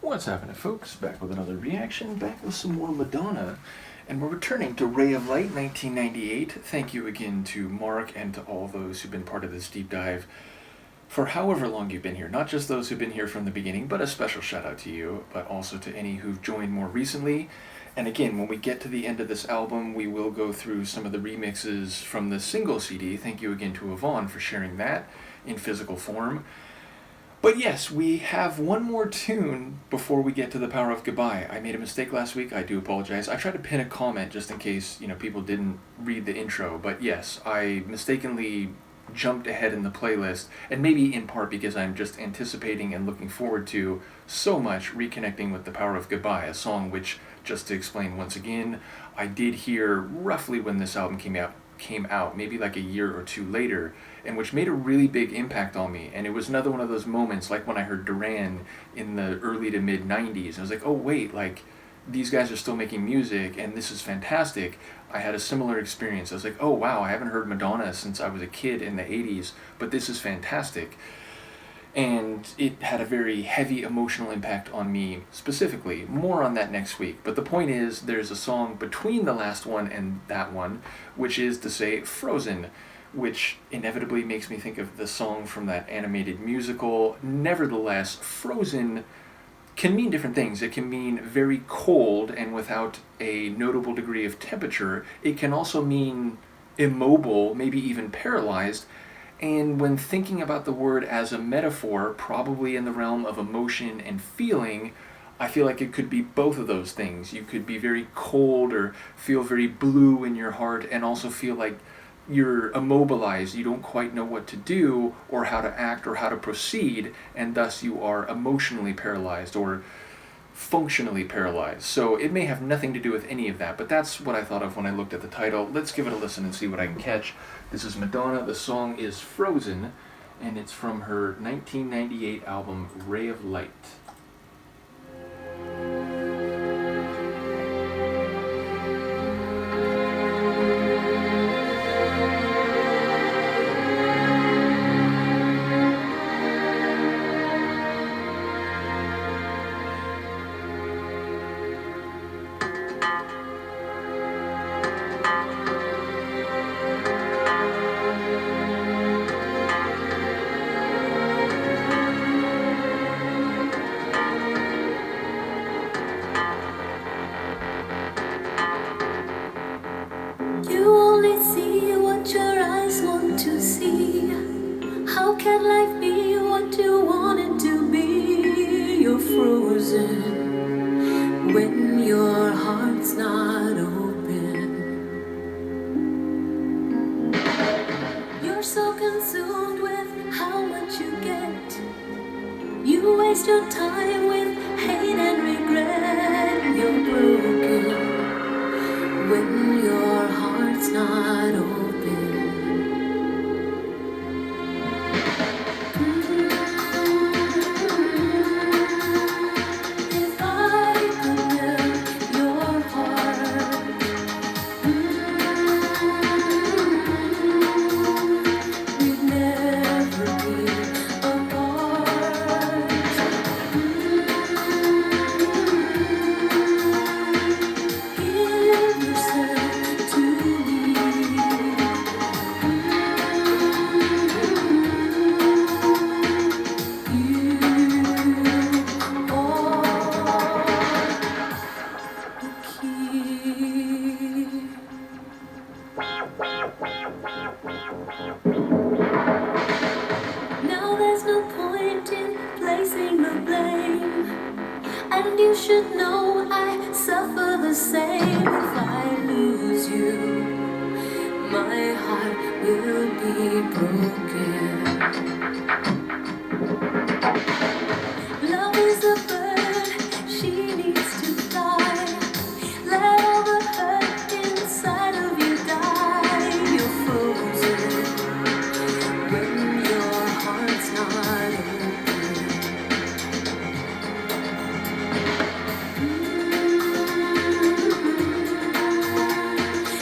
What's happening, folks? Back with another reaction, back with some more Madonna, and we're returning to Ray of Light 1998. Thank you again to Mark and to all those who've been part of this deep dive for however long you've been here. Not just those who've been here from the beginning, but a special shout out to you, but also to any who've joined more recently. And again, when we get to the end of this album, we will go through some of the remixes from the single CD. Thank you again to Yvonne for sharing that in physical form. But yes, we have one more tune before we get to The Power of Goodbye. I made a mistake last week. I do apologize. I tried to pin a comment just in case, people didn't read the intro. But yes, I mistakenly jumped ahead in the playlist, and maybe in part because I'm just anticipating and looking forward to so much reconnecting with The Power of Goodbye, a song which, just to explain once again, I did hear roughly when this album came out, maybe like a year or two later, and which made a really big impact on me. And it was another one of those moments, like when I heard Duran in the early to mid 90s. I was like, oh wait, like these guys are still making music and this is fantastic. I had a similar experience. I was like, oh wow, I haven't heard Madonna since I was a kid in the 80s, but this is fantastic. And it had a very heavy emotional impact on me specifically. More on that next week. But the point is, there's a song between the last one and that one, which is to say Frozen, which inevitably makes me think of the song from that animated musical. Nevertheless, Frozen can mean different things. It can mean very cold and without a notable degree of temperature. It can also mean immobile, maybe even paralyzed. And when thinking about the word as a metaphor, probably in the realm of emotion and feeling, I feel like it could be both of those things. You could be very cold or feel very blue in your heart and also feel like you're immobilized. You don't quite know what to do or how to act or how to proceed, and thus you are emotionally paralyzed or functionally paralyzed. So it may have nothing to do with any of that, but that's what I thought of when I looked at the title. Let's give it a listen and see what I can catch. This is Madonna. The song is Frozen, and it's from her 1998 album Ray of Light. When your heart's not open, you're so consumed with how much you get. You waste your time with hate and regret. You're broken when your heart's not open. Now there's no point in placing the blame, and you should know I suffer the same. If I lose you, my heart will be broken. Love is a bird, she needs to fly. Let all the hurt inside of you die. You're frozen when your heart's not open.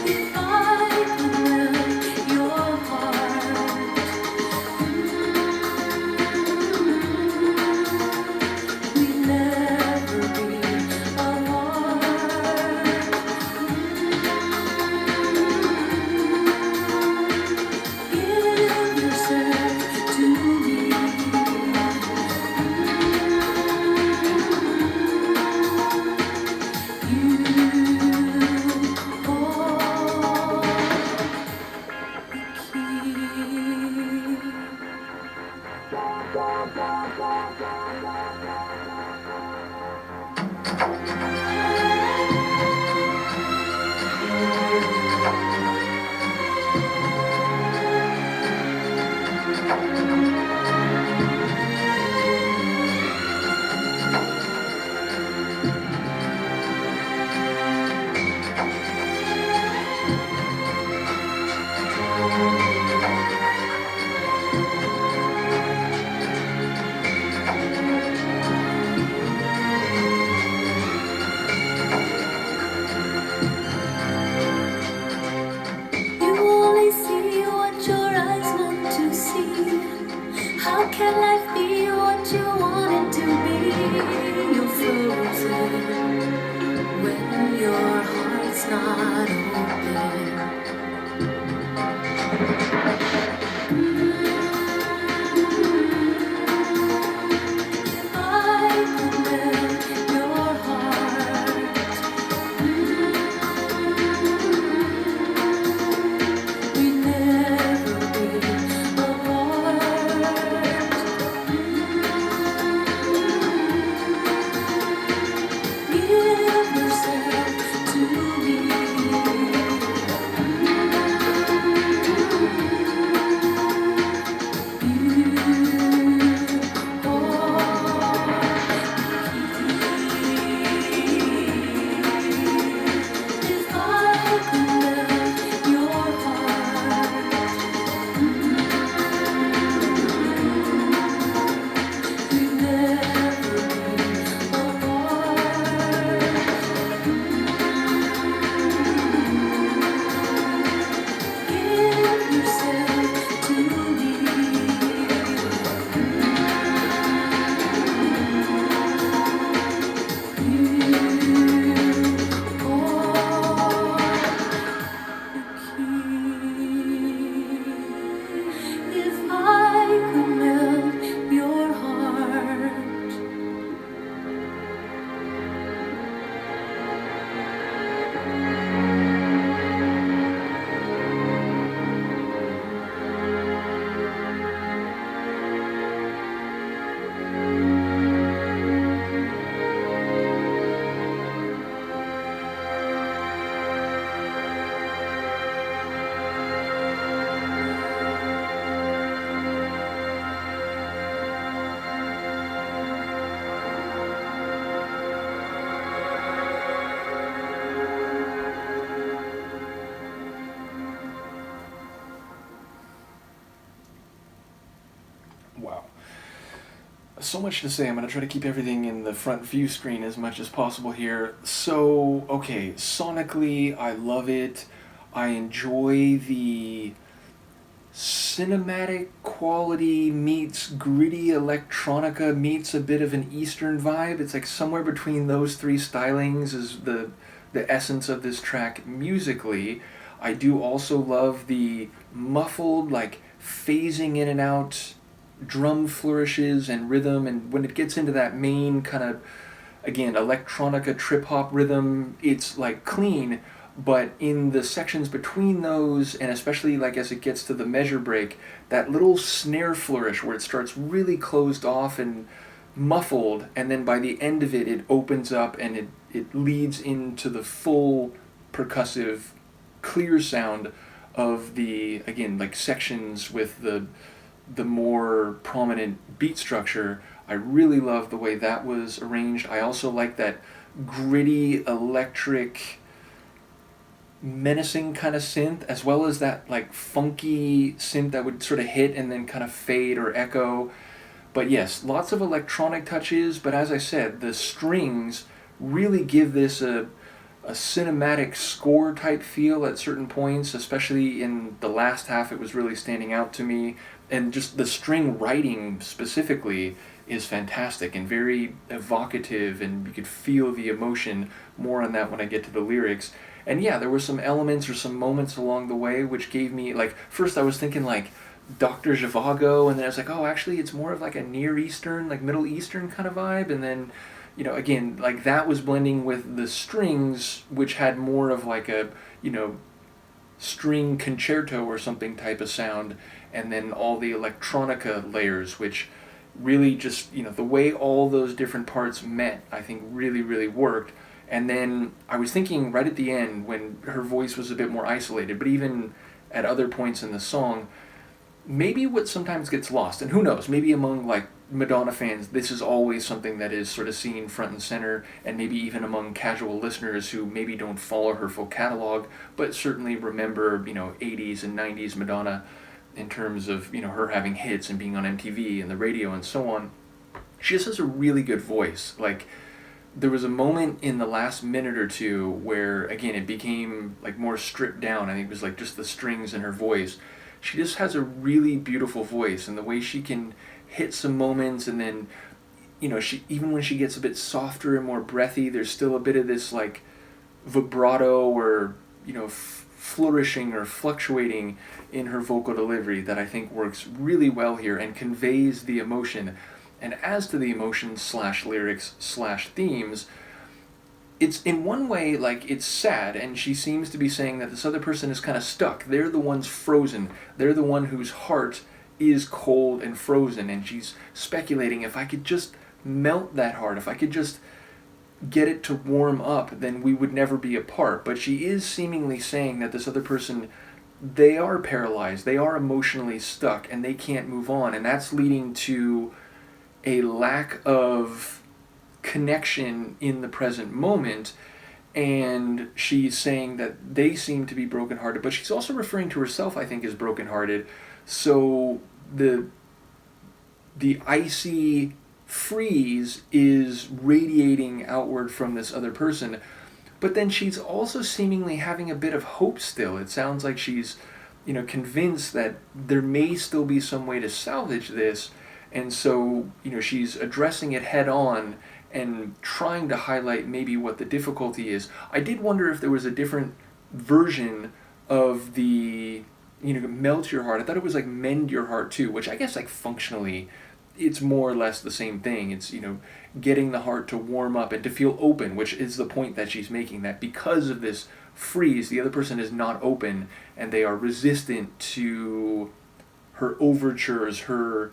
If I could melt your heart, you're frozen when your heart's not open. If I could melt your heart, we'd never be apart. Give yourself to me. If I could melt your heart, we'd never be apart. Give yourself to me. If I could melt your heart. Wow. So much to say. I'm going to try to keep everything in the front view screen as much as possible here. So, okay, sonically, I love it. I enjoy the cinematic quality meets gritty electronica meets a bit of an Eastern vibe. It's like somewhere between those three stylings is the essence of this track musically. I do also love the muffled, like phasing in and out drum flourishes and rhythm, and when it gets into that main kind of, again, electronica trip hop rhythm, it's like clean, but in the sections between those, and especially like as it gets to the measure break, that little snare flourish where it starts really closed off and muffled, and then by the end of it, it opens up and it leads into the full percussive clear sound of the, again, like sections with the more prominent beat structure. I really love the way that was arranged. I also like that gritty, electric, menacing kind of synth, as well as that like funky synth that would sort of hit and then kind of fade or echo. But yes, lots of electronic touches, but as I said, the strings really give this a cinematic score type feel at certain points, especially in the last half. It was really standing out to me, and just the string writing specifically is fantastic and very evocative, and you could feel the emotion. More on that when I get to the lyrics. And yeah, there were some elements or some moments along the way which gave me, like, first I was thinking like Dr. Zhivago, and then I was like, oh, actually it's more of like a Near Eastern, like Middle Eastern kind of vibe, and then, you know, again, like that was blending with the strings, which had more of like a, you know, string concerto or something type of sound, and then all the electronica layers, which really just, you know, the way all those different parts met, I think really, really worked. And then I was thinking right at the end when her voice was a bit more isolated, but even at other points in the song, maybe what sometimes gets lost, and who knows, maybe among like Madonna fans, this is always something that is sort of seen front and center, and maybe even among casual listeners who maybe don't follow her full catalog, but certainly remember, you know, 80s and 90s Madonna in terms of, you know, her having hits and being on MTV and the radio and so on. She just has a really good voice. Like, there was a moment in the last minute or two where, again, it became like more stripped down. I think it was like just the strings in her voice. She just has a really beautiful voice, and the way she can hit some moments and then she, even when she gets a bit softer and more breathy, there's still a bit of this like vibrato or flourishing or fluctuating in her vocal delivery that I think works really well here and conveys the emotion. And as to the emotions slash lyrics slash themes, it's in one way like it's sad, and she seems to be saying that this other person is kind of stuck. They're the ones frozen. They're the one whose heart is cold and frozen, and she's speculating, if I could just melt that heart, if I could just get it to warm up, then we would never be apart. But she is seemingly saying that this other person, they are paralyzed, they are emotionally stuck, and they can't move on, and that's leading to a lack of connection in the present moment. And she's saying that they seem to be brokenhearted, but she's also referring to herself, I think, as brokenhearted. So the icy freeze is radiating outward from this other person, but then she's also seemingly having a bit of hope still. It sounds like she's convinced that there may still be some way to salvage this, and so she's addressing it head on and trying to highlight maybe what the difficulty is. I did wonder if there was a different version of the melt your heart. I thought it was like mend your heart too, which I guess like functionally it's more or less the same thing. It's getting the heart to warm up and to feel open, which is the point that she's making, that because of this freeze, the other person is not open and they are resistant to her overtures, her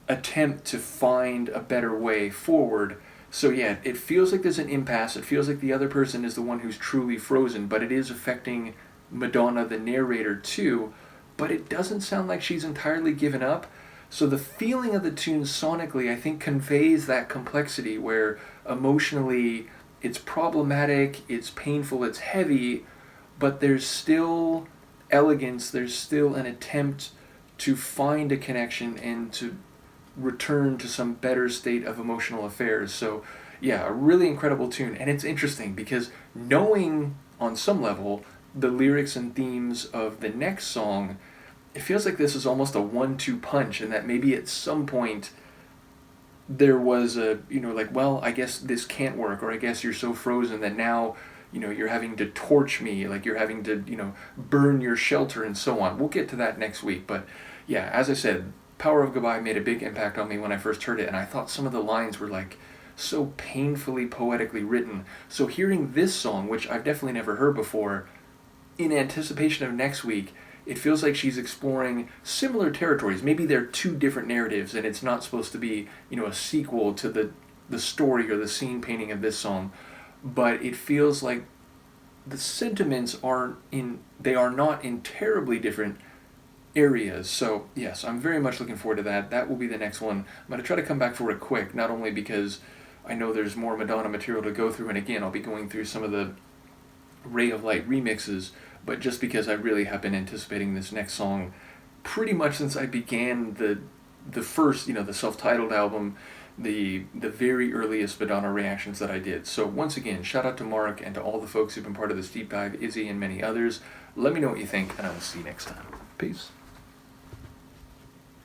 attempt to find a better way forward. So yeah, it feels like there's an impasse. It feels like the other person is the one who's truly frozen, but it is affecting Madonna, the narrator, too. But it doesn't sound like she's entirely given up. So the feeling of the tune sonically, I think, conveys that complexity where emotionally it's problematic, it's painful, it's heavy, but there's still elegance, there's still an attempt to find a connection and to return to some better state of emotional affairs. So yeah, a really incredible tune. And it's interesting because knowing on some level the lyrics and themes of the next song, it feels like this is almost a 1-2 punch, and that maybe at some point there was a, well, I guess this can't work, or I guess you're so frozen that now, you're having to torch me, like you're having to, burn your shelter and so on. We'll get to that next week. But yeah, as I said, Power of Goodbye made a big impact on me when I first heard it, and I thought some of the lines were like so painfully poetically written. So hearing this song, which I've definitely never heard before, in anticipation of next week, it feels like she's exploring similar territories. Maybe they're two different narratives, and it's not supposed to be, a sequel to the story or the scene painting of this song. But it feels like the sentiments are not in terribly different areas. So yes, I'm very much looking forward to that. That will be the next one. I'm going to try to come back for it quick, not only because I know there's more Madonna material to go through, and again, I'll be going through some of the Ray of Light remixes, but just because I really have been anticipating this next song pretty much since I began the first, the self-titled album, the very earliest Madonna reactions that I did. So once again, shout out to Mark and to all the folks who've been part of this deep dive, Izzy and many others. Let me know what you think, and I will see you next time. Peace.